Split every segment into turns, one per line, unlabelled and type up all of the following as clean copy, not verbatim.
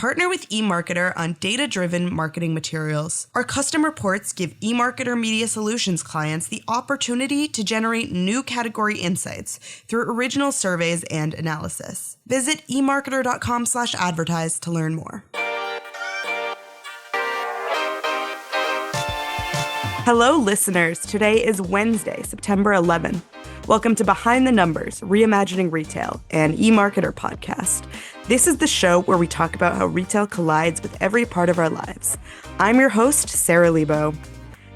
partner with eMarketer on data-driven marketing materials. Our custom reports give eMarketer Media Solutions clients the opportunity to generate new category insights through original surveys and analysis. Visit emarketer.com/advertise to learn more. Hello, listeners. Today is Wednesday, September 11th. Welcome to Behind the Numbers, Reimagining Retail, an eMarketer podcast. This is the show where we talk about how retail collides with every part of our lives. I'm your host, Sarah Lebo.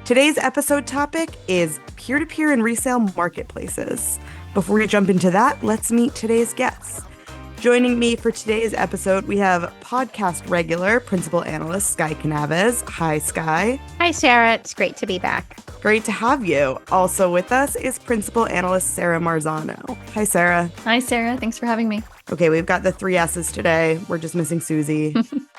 Today's episode topic is peer-to-peer and resale marketplaces. Before we jump into that, let's meet today's guests. Joining me for today's episode, we have podcast regular, principal analyst Sky Canaves. Hi, Sky.
Hi, Sarah. It's great to be back.
Great to have you. Also with us is principal analyst Sarah Marzano. Hi, Sarah.
Hi, Sarah. Thanks for having me.
Okay, we've got the three S's today. We're just missing Susie.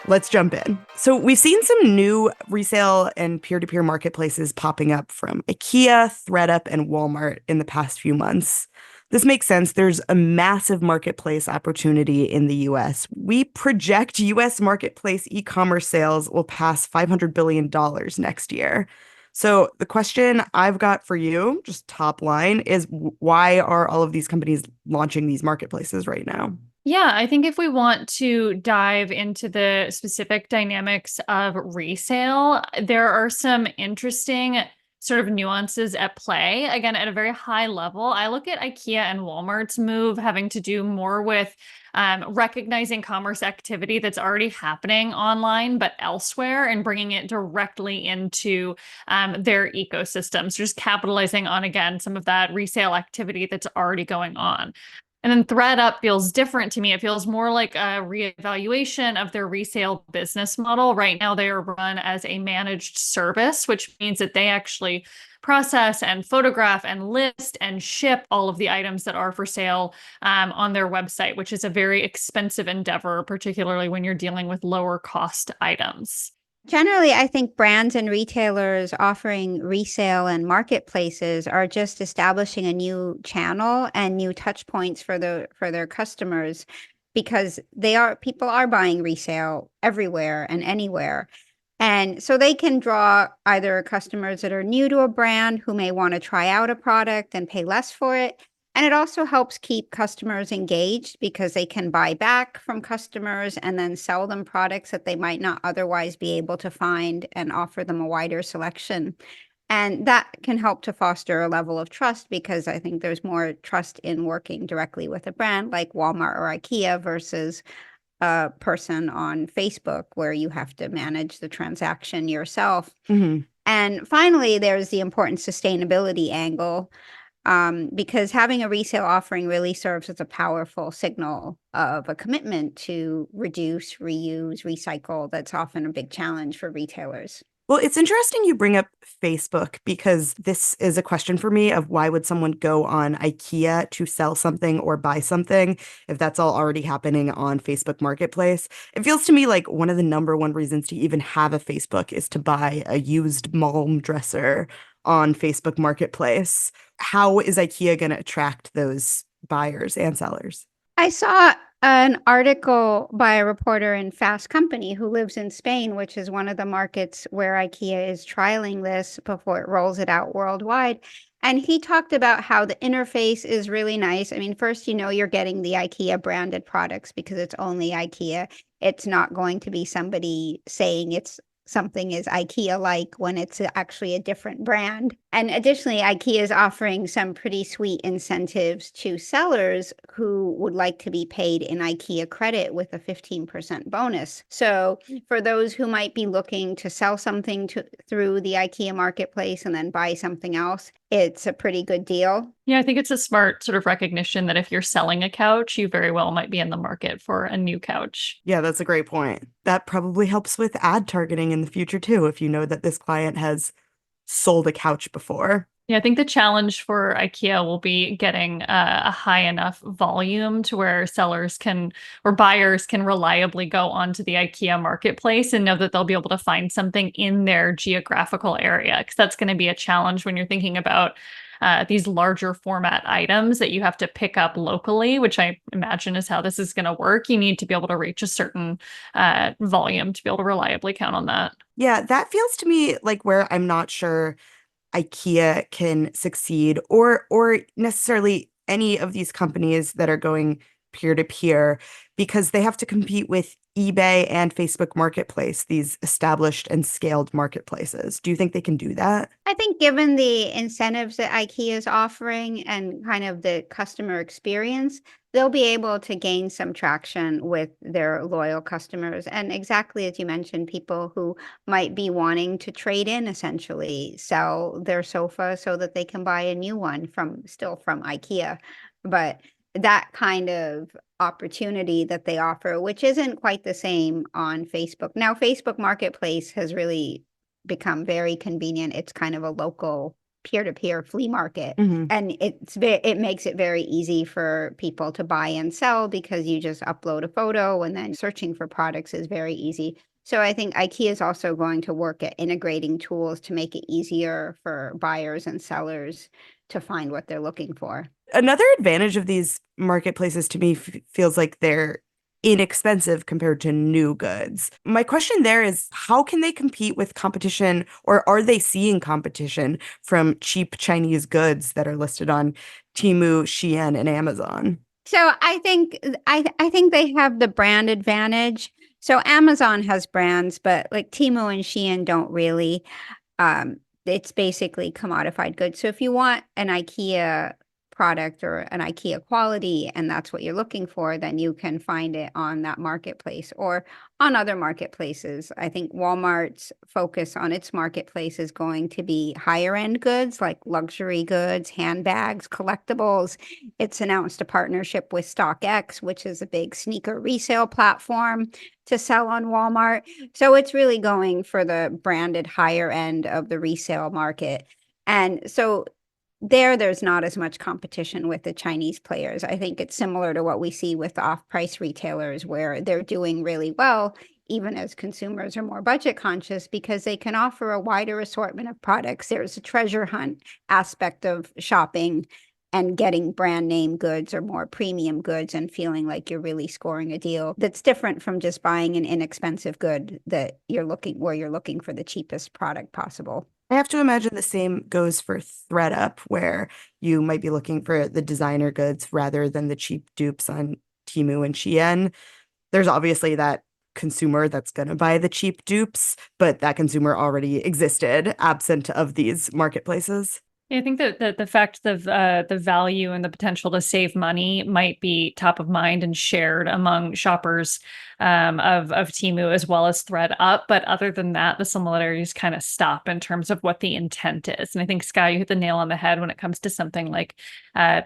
Let's jump in. So we've seen some new resale and peer-to-peer marketplaces popping up from IKEA, ThredUp, and Walmart in the past few months. This makes sense. There's a massive marketplace opportunity in the U.S. We project U.S. marketplace e-commerce sales will pass $500 billion next year. So the question I've got for you, just top line, is why are all of these companies launching these marketplaces right now?
Yeah, I think if we want to dive into the specific dynamics of resale, there are some interesting sort of nuances at play. Again, at a very high level, I look at IKEA and Walmart's move having to do more with recognizing commerce activity that's already happening online, but elsewhere, and bringing it directly into their ecosystems, just capitalizing on, again, some of that resale activity that's already going on. And then ThredUp feels different to me. It feels more like a reevaluation of their resale business model. Right now, they are run as a managed service, which means that they actually process and photograph and list and ship all of the items that are for sale on their website, which is a very expensive endeavor, particularly when you're dealing with lower cost items.
Generally, I think brands and retailers offering resale and marketplaces are just establishing a new channel and new touch points for their customers, because people are buying resale everywhere and anywhere. And so they can draw either customers that are new to a brand who may want to try out a product and pay less for it. And it also helps keep customers engaged because they can buy back from customers and then sell them products that they might not otherwise be able to find and offer them a wider selection. And that can help to foster a level of trust, because I think there's more trust in working directly with a brand like Walmart or IKEA versus a person on Facebook where you have to manage the transaction yourself. Mm-hmm. And finally, there's the important sustainability angle. Because having a resale offering really serves as a powerful signal of a commitment to reduce, reuse, recycle. That's often a big challenge for retailers.
Well, it's interesting you bring up Facebook, because this is a question for me of why would someone go on IKEA to sell something or buy something if that's all already happening on Facebook Marketplace? It feels to me like one of the number one reasons to even have a Facebook is to buy a used Malm dresser on Facebook Marketplace. How is IKEA going to attract those buyers and sellers?
I saw an article by a reporter in Fast Company who lives in Spain, which is one of the markets where IKEA is trialing this before it rolls it out worldwide. And he talked about how the interface is really nice. I mean, first, you're getting the IKEA branded products because it's only IKEA. It's not going to be somebody saying something is IKEA-like when it's actually a different brand. And additionally, IKEA is offering some pretty sweet incentives to sellers who would like to be paid in IKEA credit with a 15% bonus. So for those who might be looking to sell something through the IKEA marketplace and then buy something else, it's a pretty good deal.
Yeah, I think it's a smart sort of recognition that if you're selling a couch, you very well might be in the market for a new couch.
Yeah, that's a great point. That probably helps with ad targeting in the future too, if you know that this client has sold a couch before.
Yeah, I think the challenge for IKEA will be getting a high enough volume to where sellers can, or buyers can reliably go onto the IKEA marketplace and know that they'll be able to find something in their geographical area. Because that's going to be a challenge when you're thinking about these larger format items that you have to pick up locally, which I imagine is how this is going to work. You need to be able to reach a certain volume to be able to reliably count on that.
Yeah, that feels to me like where I'm not sure IKEA can succeed or necessarily any of these companies that are going peer to peer because they have to compete with eBay and Facebook Marketplace, these established and scaled marketplaces. Do you think they can do that?
I think given the incentives that IKEA is offering and kind of the customer experience, they'll be able to gain some traction with their loyal customers. And exactly as you mentioned, people who might be wanting to trade in, essentially sell their sofa so that they can buy a new one from IKEA. But that kind of opportunity that they offer, which isn't quite the same on Facebook. Now, Facebook Marketplace has really become very convenient. It's kind of a local peer-to-peer flea market.
Mm-hmm.
And it makes it very easy for people to buy and sell because you just upload a photo and then searching for products is very easy. So I think IKEA is also going to work at integrating tools to make it easier for buyers and sellers to find what they're looking for.
Another advantage of these marketplaces to me feels like they're inexpensive compared to new goods. My question there is how can they compete with competition or are they seeing competition from cheap Chinese goods that are listed on Temu, Shein, and Amazon?
So I think they have the brand advantage. So Amazon has brands, but like Temu and Shein don't really. It's basically commodified goods. So if you want an IKEA product or an IKEA quality and that's what you're looking for, then you can find it on that marketplace or on other marketplaces. I think Walmart's focus on its marketplace is going to be higher end goods like luxury goods, handbags, collectibles. It's announced a partnership with StockX, which is a big sneaker resale platform to sell on Walmart. So it's really going for the branded higher end of the resale market. And so there's not as much competition with the Chinese players. I think it's similar to what we see with off-price retailers where they're doing really well, even as consumers are more budget conscious because they can offer a wider assortment of products. There's a treasure hunt aspect of shopping and getting brand name goods or more premium goods and feeling like you're really scoring a deal that's different from just buying an inexpensive good that you're looking for the cheapest product possible.
I have to imagine the same goes for ThreadUp, where you might be looking for the designer goods rather than the cheap dupes on Temu and Shein. There's obviously that consumer that's going to buy the cheap dupes, but that consumer already existed absent of these marketplaces.
Yeah, I think that the fact of the value and the potential to save money might be top of mind and shared among shoppers of Temu as well as ThreadUp. But other than that, the similarities kind of stop in terms of what the intent is. And I think, Sky, you hit the nail on the head when it comes to something like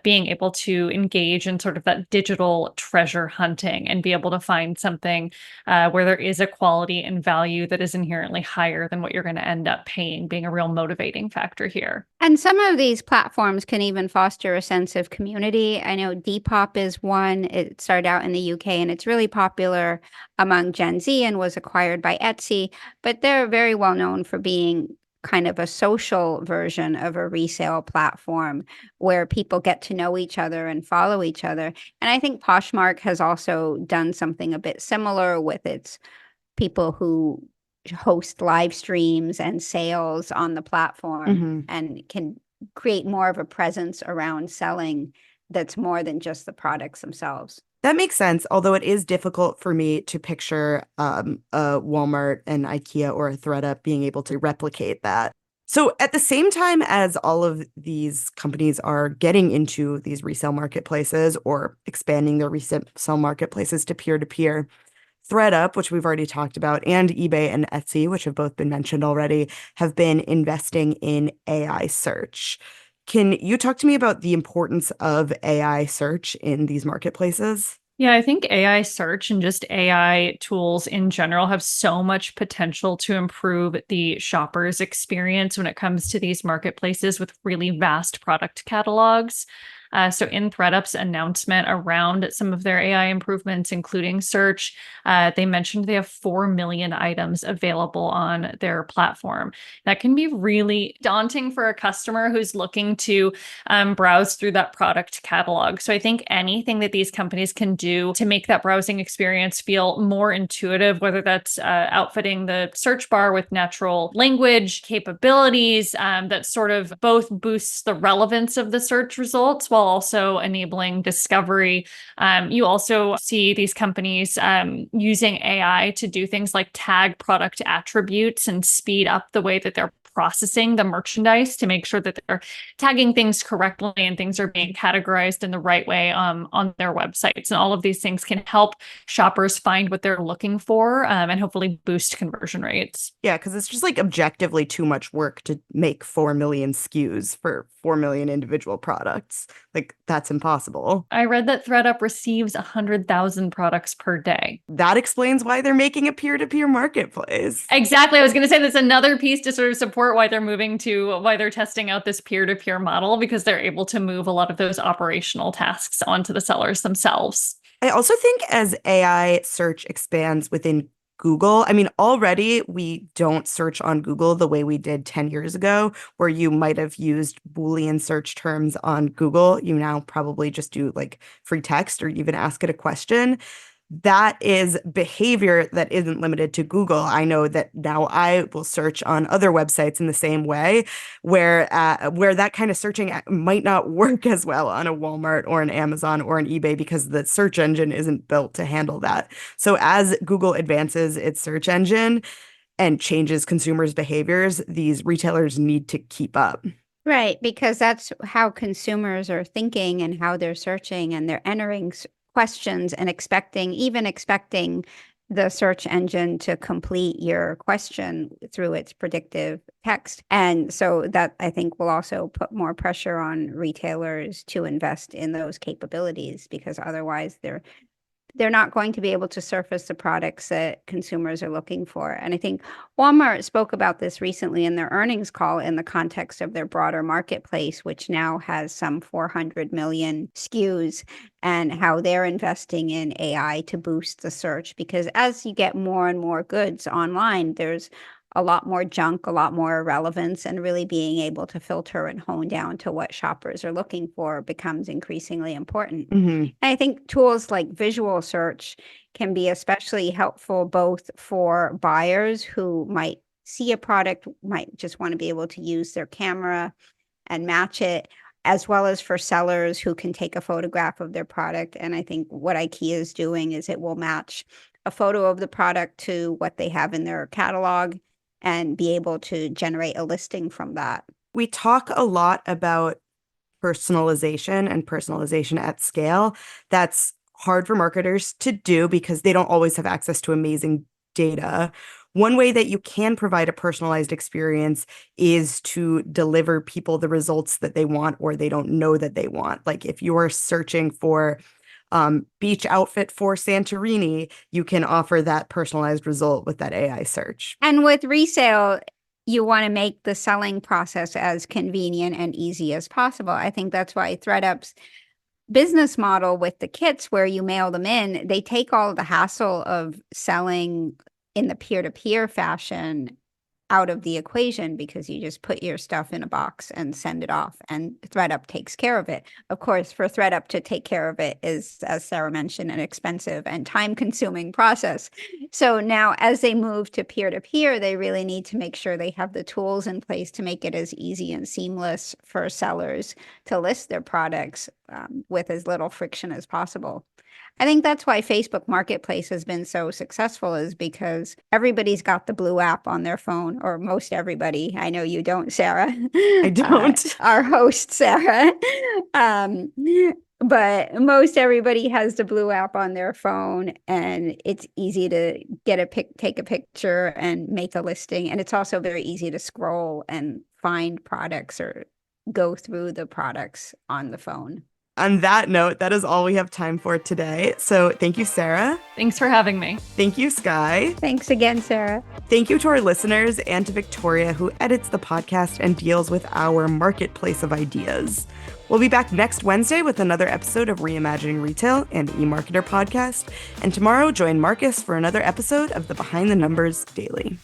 being able to engage in sort of that digital treasure hunting and be able to find something where there is a quality and value that is inherently higher than what you're going to end up paying, being a real motivating factor here.
And some of these platforms can even foster a sense of community. I know Depop is one. It started out in the UK and it's really popular among Gen Z and was acquired by Etsy, but they're very well known for being kind of a social version of a resale platform where people get to know each other and follow each other. And I think Poshmark has also done something a bit similar with its people who host live streams and sales on the platform and can create more of a presence around selling that's more than just the products themselves.
That makes sense, although it is difficult for me to picture a Walmart and IKEA or a ThreadUp being able to replicate that. So at the same time as all of these companies are getting into these resale marketplaces or expanding their resale marketplaces to peer-to-peer, ThreadUp, which we've already talked about, and eBay and Etsy, which have both been mentioned already, have been investing in AI search. Can you talk to me about the importance of AI search in these marketplaces?
Yeah, I think AI search and just AI tools in general have so much potential to improve the shopper's experience when it comes to these marketplaces with really vast product catalogs. So in ThreadUp's announcement around some of their AI improvements, including search, they mentioned they have 4 million items available on their platform. That can be really daunting for a customer who's looking to browse through that product catalog. So I think anything that these companies can do to make that browsing experience feel more intuitive, whether that's outfitting the search bar with natural language capabilities, that sort of both boosts the relevance of the search results while also enabling discovery. You also see these companies using AI to do things like tag product attributes and speed up the way that they're processing the merchandise to make sure that they're tagging things correctly and things are being categorized in the right way on their websites. And all of these things can help shoppers find what they're looking for and hopefully boost conversion rates.
Yeah, because it's just like objectively too much work to make 4 million SKUs for 4 million individual products. Like, that's impossible.
I read that ThreadUp receives 100,000 products per day.
That explains why they're making a peer-to-peer marketplace.
Exactly. I was going to say that's another piece to sort of support why they're testing out this peer-to-peer model, because they're able to move a lot of those operational tasks onto the sellers themselves.
I also think as AI search expands within Google, I mean, already we don't search on Google the way we did 10 years ago, where you might have used Boolean search terms on Google. You now probably just do like free text or even ask it a question. That is behavior that isn't limited to Google. I know that now I will search on other websites in the same way, where that kind of searching might not work as well on a Walmart or an Amazon or an eBay because the search engine isn't built to handle that. So as Google advances its search engine and changes consumers' behaviors, these retailers need to keep up.
Right, because that's how consumers are thinking and how they're searching, and they're entering questions and expecting the search engine to complete your question through its predictive text. And so that, I think, will also put more pressure on retailers to invest in those capabilities, because otherwise they're not going to be able to surface the products that consumers are looking for. And I think Walmart spoke about this recently in their earnings call in the context of their broader marketplace, which now has some 400 million SKUs, and how they're investing in AI to boost the search. Because as you get more and more goods online, there's a lot more junk, a lot more irrelevance, and really being able to filter and hone down to what shoppers are looking for becomes increasingly important.
Mm-hmm.
And I think tools like visual search can be especially helpful both for buyers who might see a product, might just want to be able to use their camera and match it, as well as for sellers who can take a photograph of their product. And I think what IKEA is doing is it will match a photo of the product to what they have in their catalog and be able to generate a listing from that.
We talk a lot about personalization and personalization at scale. That's hard for marketers to do because they don't always have access to amazing data. One way that you can provide a personalized experience is to deliver people the results that they want or they don't know that they want. Like if you're searching for beach outfit for Santorini, you can offer that personalized result with that AI search.
And with resale, you want to make the selling process as convenient and easy as possible. I think that's why ThreadUp's business model with the kits, where you mail them in, they take all of the hassle of selling in the peer-to-peer fashion out of the equation, because you just put your stuff in a box and send it off, and ThreadUp takes care of it. Of course, for ThreadUp to take care of it is, as Sarah mentioned, an expensive and time-consuming process. So now as they move to peer-to-peer, they really need to make sure they have the tools in place to make it as easy and seamless for sellers to list their products with as little friction as possible. I think that's why Facebook Marketplace has been so successful, is because everybody's got the Blue app on their phone, or most everybody. I know you don't, Sarah.
I don't.
Our host, Sarah. But most everybody has the Blue app on their phone, and it's easy to take a picture and make a listing. And it's also very easy to scroll and find products or go through the products on the phone.
On that note, that is all we have time for today. So thank you, Sarah.
Thanks for having me.
Thank you, Sky.
Thanks again, Sarah.
Thank you to our listeners and to Victoria, who edits the podcast and deals with our marketplace of ideas. We'll be back next Wednesday with another episode of Reimagining Retail and eMarketer podcast. And tomorrow, join Marcus for another episode of the Behind the Numbers Daily.